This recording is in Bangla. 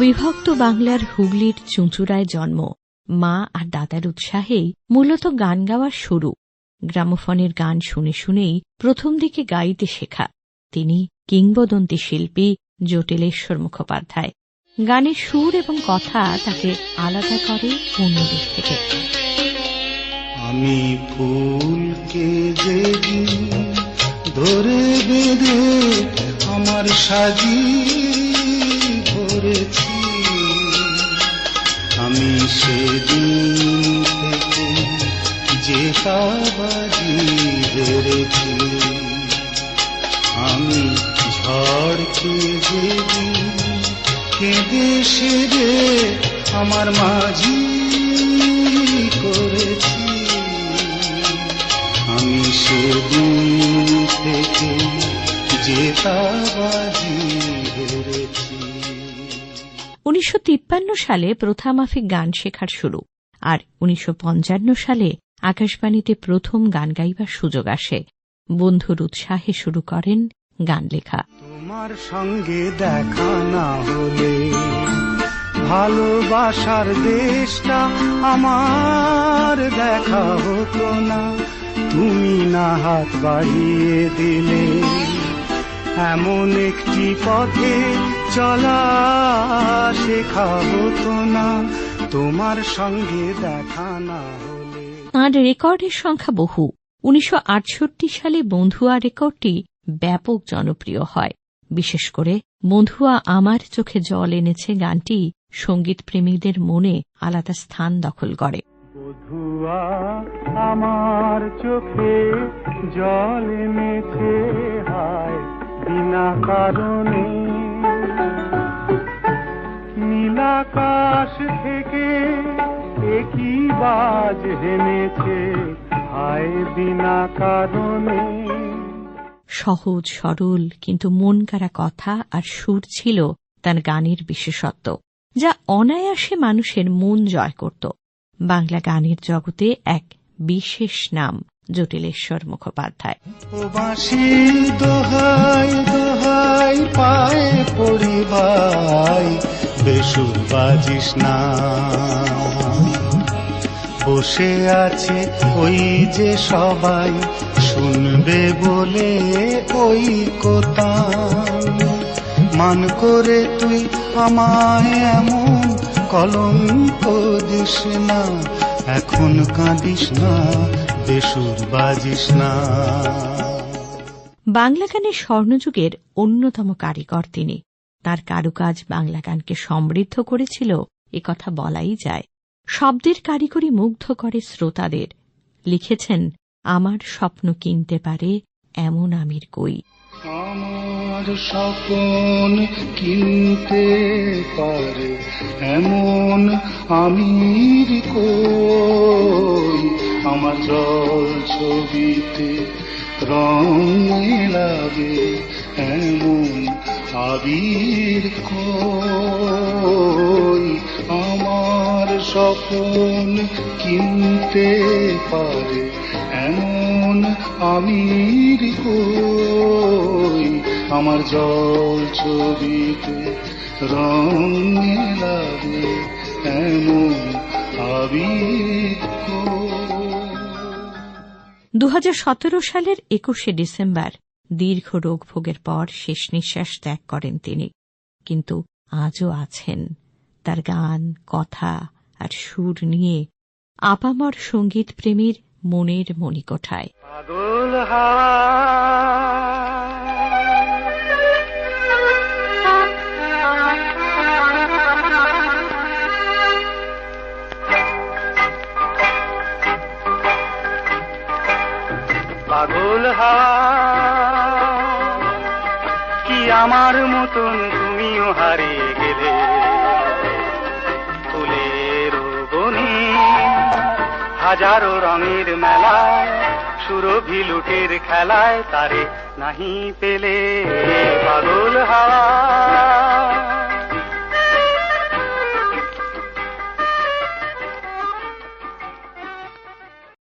অবিভক্ত বাংলার হুগলির চুঁচুড়ায় জন্ম। মা আর দাদার উৎসাহেই মূলত গান গাওয়ার শুরু। গ্রামোফোনের গান শুনে শুনেই প্রথম দিকে গাইতে শেখা। তিনি কিংবদন্তি শিল্পী জটিলেশ্বর মুখোপাধ্যায়। গানের সুর এবং কথা তাকে আলাদা করে অন্যদের থেকে। আমি ফুলকে যেদিন ধরে বেঁধে আমার সাজি ধরেছি, আমি সেদিন থেকে যে বাজি ধরেছি। আমি ঝড়কে যেদিন কেঁদে সেরে আমার মাঝি করেছি, আমি সেদিন থেকে যে বাজি ধরেছি। 1953 সালে প্রথামাফিক গান শেখার শুরু, আর 1955 সালে আকাশবাণীতে প্রথম গান গাইবার সুযোগ আসে। বন্ধুর উৎসাহে শুরু করেন গান লেখা। তোমার সঙ্গে দেখা না হলে ভালোবাসার দেশটা আমার দেখা হতো না। তুমি না হাত বাড়িয়ে দিলে এমন একটি পথে চলা শেখা হতো না তোমার সঙ্গে দেখা না হলে। তাঁর রেকর্ডের সংখ্যা বহু। 1968 সালে বন্ধুয়া রেকর্ডটি ব্যাপক জনপ্রিয় হয়। বিশেষ করে বন্ধুয়া আমার চোখে জল এনেছে গানটি সঙ্গীত প্রেমীদের মনে আলাদা স্থান দখল করে। বন্ধুয়া আমার চোখে জল এনেছে হায় বিনা কারণে, নীলাকাশ থেকে একই বাজ হেনেছে হায় বিনা কারণে। সহজ সরল কিন্তু মন কাড়া কথা আর সুর ছিল তার গানের বিশেষত্ব, যা অনায়াসে মানুষের মন জয় করত। বাংলা গানের জগতে এক বিশেষ নাম জটিলেশ্বর মুখোপাধ্যায়। দোহাই দোহাই পায়ে পড়ি ভাই বেসুর বাজিস না, বসে আছে ওই যে সবাই শুনবে বলে ওই কথা, মান করে তুই আমায় এমন কলঙ্ক দিস না, এখন কাঁদিস না বেসুর বাজিস না। বাংলা গানের স্বর্ণযুগের অন্যতম কারিগর তিনি। তার কারুকাজ বাংলা গানকে সমৃদ্ধ করেছিল, একথা বলাই যায়। শব্দের কারিগরি মুগ্ধ করে শ্রোতাদের। লিখেছেন আমার স্বপ্ন কিনতে পারে এমন আমির কই। আমার স্বপ্ন কিনতে পারে এমন আমির কই, আমার জল ছবিতে রং মেলাবে এমন আবির কই, আমার স্বপ্ন কিনতে পারে এমন আমির কই, আমার জল ছবিতে রং মেলাবে এমন আবির কই। 2017 সালের 21শে ডিসেম্বর দীর্ঘ রোগ ভোগের পর শেষ নিঃশ্বাস ত্যাগ করেন তিনি। কিন্তু আজও আছেন তার গান, কথা আর সুর নিয়ে আপামর সঙ্গীত প্রেমীর মনের মণিকোঠায়। পাগল পাগল কি আমার মতন তুমিও হারিয়ে গেলে, ফুলের বনে হাজারো রঙের মেলায় সুরভি লুটের খেলায় তারে নাহি পেলে। পাগল হাওয়া